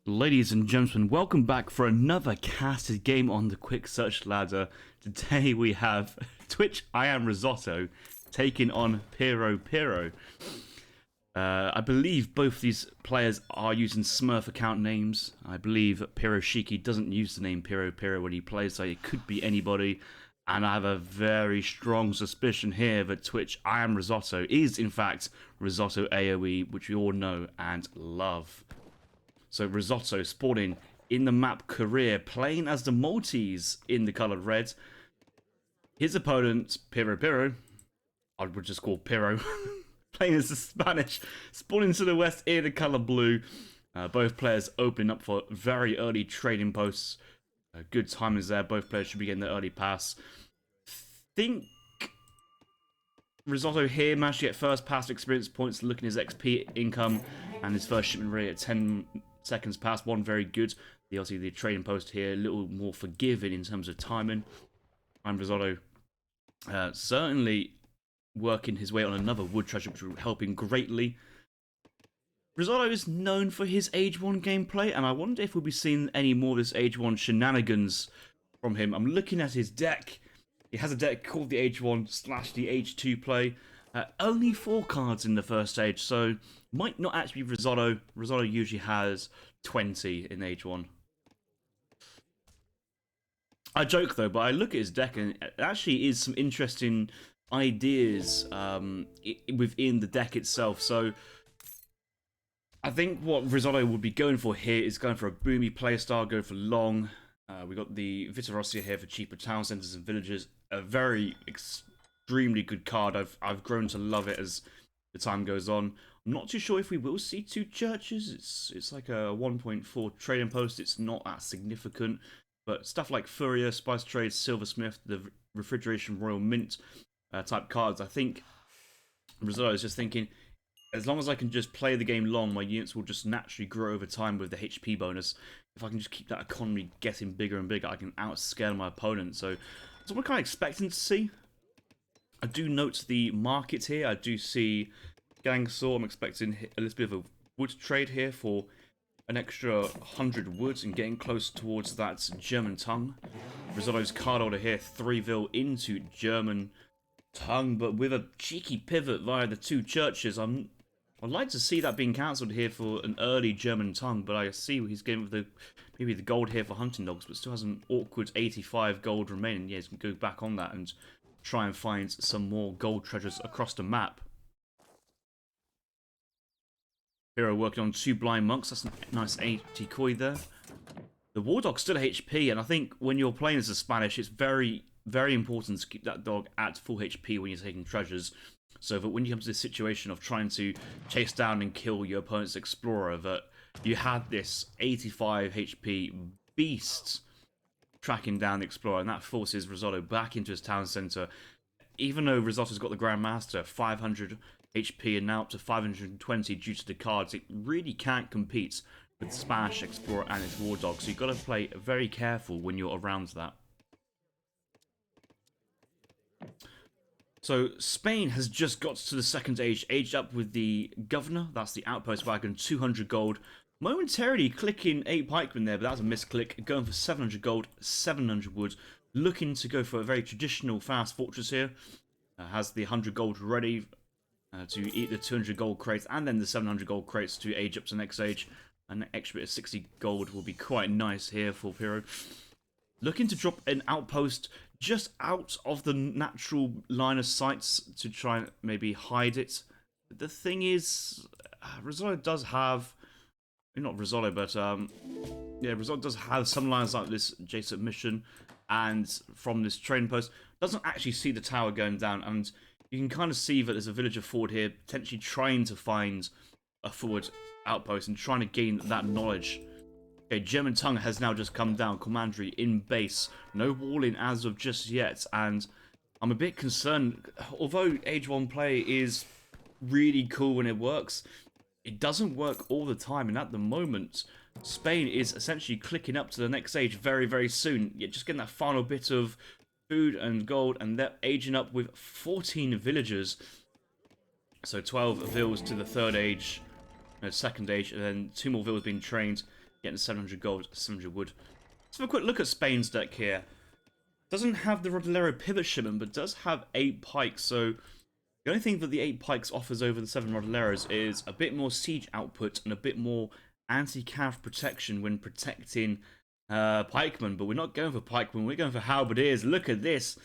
Ladies and gentlemen, welcome back for another casted game on the Quick Search Ladder. Today we have Twitch I Am Risotto taking on Piro. I believe both these players are using Smurf account names. I believe PiroShiki doesn't use the name Piro when he plays, so it could be anybody. And I have a very strong suspicion here that Twitch I Am Risotto is in fact Risotto AoE, which we all know and love. So Risotto spawning in the map Career, playing as the Maltese in the coloured red. His opponent, Piro, I would just call Piro, playing as the Spanish, spawning to the west in the colour blue. Both players opening up for very early trading posts. Good timings there, both players should be getting the early pass. Think Risotto here managed to get first pass experience points, looking at his XP income and his first shipment rate at 10 seconds past one, very good. Obviously the trading post here a little more forgiving in terms of timing. And Risotto certainly working his way on another wood treasure, which will help him greatly. Risotto is known for his Age1 gameplay, and I wonder if we'll be seeing any more of this Age1 shenanigans from him. I'm looking at his deck. He has a deck called the Age1 / the Age2 play. Only 4 cards in the first stage, so might not actually be Risotto. Risotto usually has 20 in Age1. I joke though, but I look at his deck and it actually is some interesting ideas within the deck itself. So I think what Risotto would be going for here is going for a boomy playstyle, going for long. We got the Vitarossia here for cheaper town centers and villages. A very extremely good card. I've grown to love it as the time goes on. I'm not too sure if we will see 2 churches. It's like a 1.4 trading post. It's not that significant. But stuff like Furrier, Spice Trade, Silversmith, the Refrigeration Royal Mint type cards, I think Risotto is just thinking, as long as I can just play the game long, my units will just naturally grow over time with the HP bonus. If I can just keep that economy getting bigger and bigger, I can outscale my opponent. So that's what we're kind of expecting to see. I do note the market here. I do see Gangsaw. I'm expecting a little bit of a wood trade here for an extra 100 wood and getting close towards that German tongue. Risotto's card order here, 3-vil into German tongue, but with a cheeky pivot via the 2 churches. I'd like to see that being cancelled here for an early German tongue, but I see he's getting with maybe the gold here for hunting dogs, but still has an awkward 85 gold remaining. Yeah, he's going to go back on that and try and find some more gold treasures across the map. Piro working on 2 blind monks. That's a nice 80 koi there. The war dog's still HP, and I think when you're playing as a Spanish, it's very, very important to keep that dog at full HP when you're taking treasures, so that when you come to this situation of trying to chase down and kill your opponent's explorer, that you had this 85 HP beast tracking down the explorer, and that forces Risotto back into his town centre. Even though Risotto's got the Grandmaster, 500 HP and now up to 520 due to the cards, it really can't compete with Spanish Explorer and its War Dog, so you've got to play very careful when you're around that. So Spain has just got to the second age, aged up with the Governor. That's the outpost wagon, 200 gold. Momentarily clicking 8 pikemen there, but that was a misclick. Going for 700 gold, 700 wood. Looking to go for a very traditional fast fortress here. Has the 100 gold ready to eat the 200 gold crates and then the 700 gold crates to age up to the next age. An extra bit of 60 gold will be quite nice here for Piro. Looking to drop an outpost just out of the natural line of sights to try and maybe hide it. The thing is, Risotto does have, not Risotto, but yeah, Risotto does have some lines like this adjacent mission, and from this trading post, doesn't actually see the tower going down, and you can kind of see that there's a villager forward here, potentially trying to find a forward outpost and trying to gain that knowledge. Okay, German tongue has now just come down. Commandery in base. No walling as of just yet. And I'm a bit concerned. Although Age1 play is really cool when it works, it doesn't work all the time. And at the moment, Spain is essentially clicking up to the next age very, very soon. You're just getting that final bit of food and gold. And they're aging up with 14 villagers. So 12 vills to the third age. Second age, and then 2 more villas being trained. getting 700 gold, 700 wood. Let's have a quick look at Spain's deck here. Doesn't have the Rodolero pivot shipment, but does have 8 pikes, so the only thing that the 8 pikes offers over the 7 Rodoleros is a bit more siege output and a bit more anti-cav protection when protecting pikemen, but we're not going for pikemen, we're going for halberdiers. Look at this.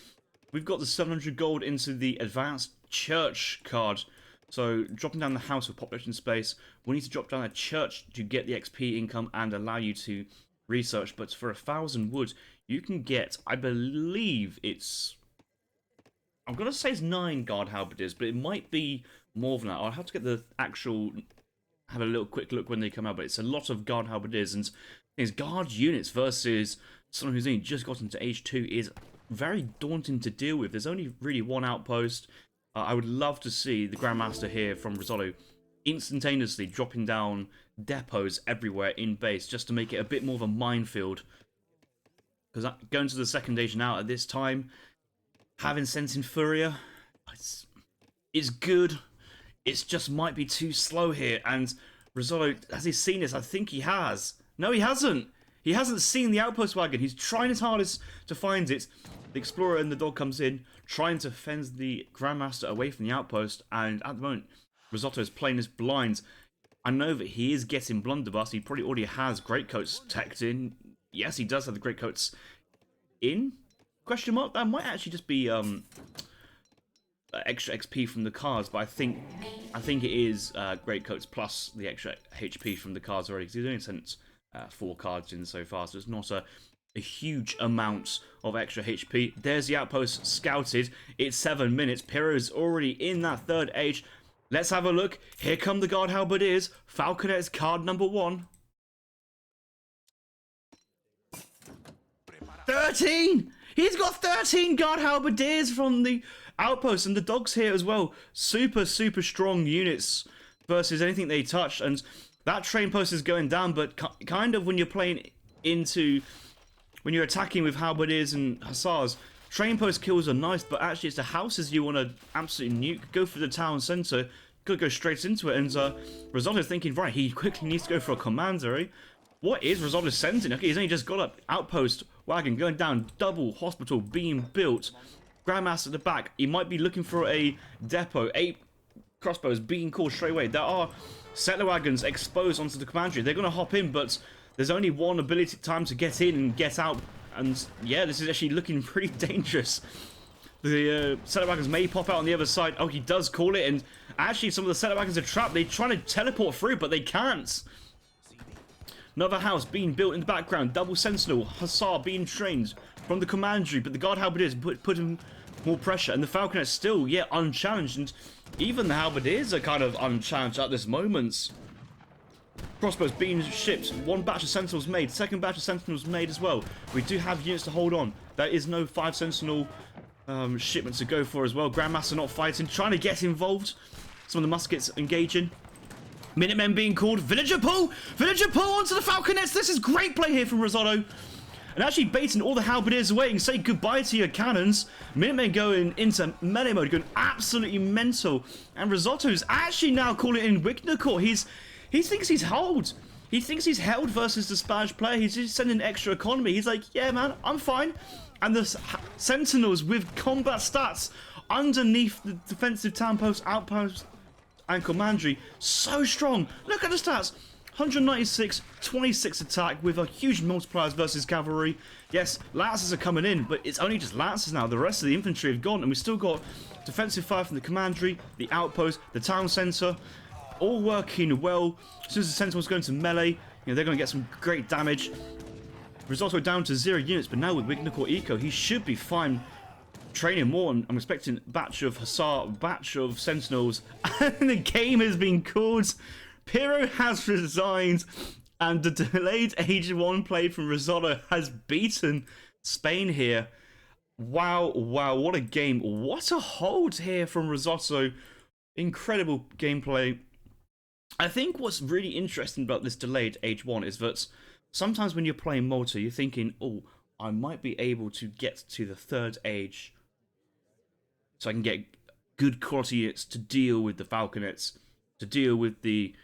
We've got the 700 gold into the advanced church card. So dropping down the house with population space, we need to drop down a church to get the XP income and allow you to research. But for 1,000 wood, you can get, I believe it's, I'm going to say it's 9 guard halberdiers, but it might be more than that. I'll have to get the actual, have a little quick look when they come out, but it's a lot of guard halberdiers. And things, guard units versus someone who's only just got into Age 2 is very daunting to deal with. There's only really one outpost. I would love to see the Grandmaster here from Rissotto instantaneously dropping down depots everywhere in base just to make it a bit more of a minefield. Because going to the second age now at this time, having Sensing Furia, it's good. It just might be too slow here. And Rissotto, has he seen this? I think he has. No, he hasn't. He hasn't seen the outpost wagon. He's trying his hardest to find it. The Explorer and the dog comes in, trying to fence the Grandmaster away from the outpost. And at the moment, Rissotto is playing his blinds. I know that he is getting blunderbuss. He probably already has Greatcoats teched in. Yes, he does have the Greatcoats in? Question mark? That might actually just be extra XP from the cards, but I think it is Greatcoats plus the extra HP from the cards already, because he's only sent 4 cards in so far, so it's not a huge amount of extra HP. There's the outpost scouted. It's 7 minutes. Piro's already in that third age. Let's have a look. Here come the guard halberdiers. Falconet's card number 1. 13! He's got 13 guard halberdiers from the outpost, and the dogs here as well. Super, super strong units versus anything they touch, and that train post is going down, but kind of when you're playing into, when you're attacking with halberdiers and hussars, train post kills are nice, but actually it's the houses you want to absolutely nuke. Go for the town centre, could go straight into it, and Rissotto's thinking, right, he quickly needs to go for a commander, eh? What is Rissotto sending? Okay, he's only just got up outpost wagon going down, double hospital being built. Grandmaster at the back. He might be looking for a depot. 8 crossbows being called straight away. There are settler wagons exposed onto the commandery. They're going to hop in, but there's only one ability time to get in and get out. And yeah, this is actually looking pretty dangerous. The settler wagons may pop out on the other side. Oh, he does call it, and actually some of the settler wagons are trapped. They're trying to teleport through, but they can't. Another house being built in the background. Double sentinel. Hussar being trained from the commandery. But the guard halberdiers put him more pressure. And the falconet's still, yeah, unchallenged. And even the halberdiers are kind of unchallenged at this moment. Crossbows being shipped. 1 batch of sentinels made. 2nd batch of sentinels made as well. We do have units to hold on. There is no 5 sentinel shipment to go for as well. Grandmaster not fighting. Trying to get involved. Some of the muskets engaging. Minutemen being called. Villager pull! Villager pull onto the falconets! This is great play here from Rissotto. And actually baiting all the halberdiers away and say goodbye to your cannons. Minutemen going into melee mode, going absolutely mental. And Risotto's actually now calling in Wigner Court. He thinks he's held. He thinks he's held versus the Spanish player. He's just sending extra economy. He's like, yeah, man, I'm fine. And the sentinels with combat stats underneath the defensive town post, outpost, and commandery, so strong. Look at the stats. 196, 26 attack with a huge multipliers versus cavalry. Yes, lances are coming in, but it's only just lances now. The rest of the infantry have gone, and we've still got defensive fire from the commandery, the outpost, the town centre, all working well. As soon as the sentinels go into melee, you know, they're going to get some great damage. Risotto down to 0 units, but now with Wignacore Eco, he should be fine. Training more, and I'm expecting batch of Hussar, batch of Sentinels, and the game has been called. Piro has resigned, and the delayed Age1 play from Rissotto has beaten Spain here. Wow, wow, what a game. What a hold here from Rissotto. Incredible gameplay. I think what's really interesting about this delayed Age1 is that sometimes when you're playing Malta, you're thinking, oh, I might be able to get to the 3rd age so I can get good quality units to deal with the falconets, to deal with the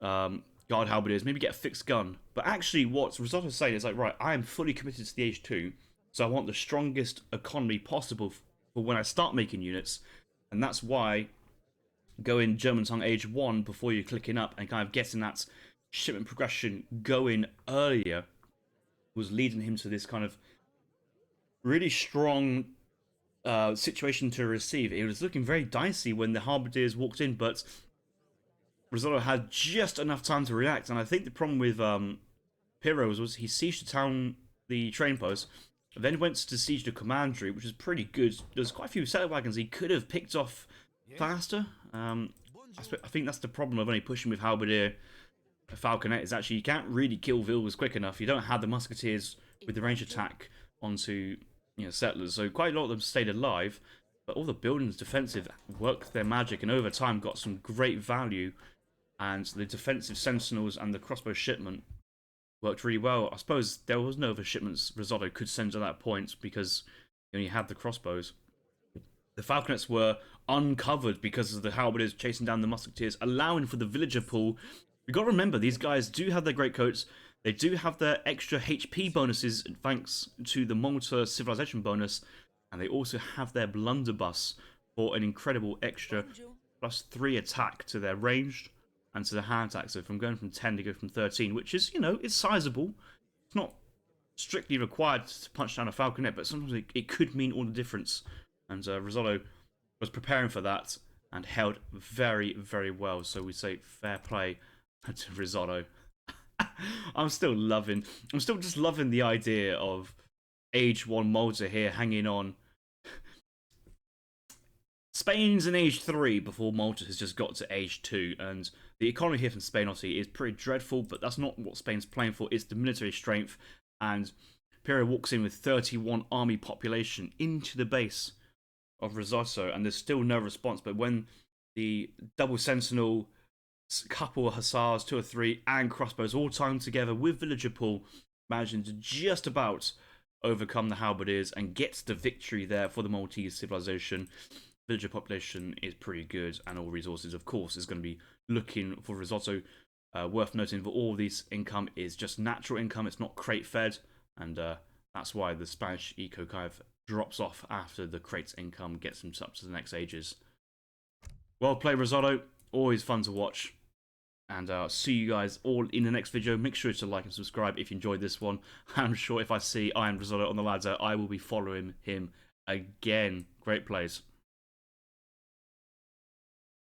guard halberdiers, maybe get a fixed gun. But But actually, what Risotto's saying is like, right, I am fully committed to the Age 2, so I want the strongest economy possible for when I start making units, and that's why going German tongue Age 1 before you're clicking up and kind of getting that shipment progression going earlier was leading him to this kind of really strong situation to receive. It was looking very dicey when the Halberdiers walked in, but Risotto had just enough time to react. And I think the problem with Piro was he sieged the town, the train post, then went to siege the commandery, which is pretty good. There's quite a few settler wagons he could have picked off faster. I think that's the problem of only pushing with Halberdier Falconet, is actually you can't really kill Vilgas quick enough. You don't have the musketeers with the range attack onto settlers, so quite a lot of them stayed alive, but all the buildings defensive worked their magic and over time got some great value, and the defensive sentinels and the crossbow shipment worked really well. I suppose there was no other shipments Risotto could send at that point because you had the crossbows. The falconets were uncovered because of the halberdiers chasing down the musketeers, allowing for the villager pool. We've got to remember, these guys do have their great coats. They do have their extra HP bonuses thanks to the Malta civilization bonus. And they also have their blunderbuss for an incredible extra +3 attack to their ranged and to the hand attack. So from going from 10 to go from 13, which is, it's sizable. It's not strictly required to punch down a falconet, but sometimes it could mean all the difference. And Risotto was preparing for that and held very, very well. So we say fair play to Risotto. I'm still just loving the idea of Age 1 Malta here hanging on. Spain's in Age 3 before Malta has just got to Age 2, and the economy here from Spain obviously is pretty dreadful, but that's not what Spain's playing for. It's the military strength, and Piro walks in with 31 army population into the base of Risotto, and there's still no response. But when the double sentinel, couple of hussars, 2 or 3, and crossbows all timed together with villager pool, managing to just about overcome the halberdiers and get the victory there for the Maltese civilization. Villager population is pretty good, and all resources, of course, is going to be looking for Risotto. Worth noting that all this income is just natural income, it's not crate fed, and that's why the Spanish eco kind of drops off after the crate's income gets them up to the next ages. Well played, Risotto. Always fun to watch. And I'll see you guys all in the next video. Make sure to like and subscribe if you enjoyed this one. I'm sure if I see Iron Risotto on the ladder, I will be following him again. Great plays.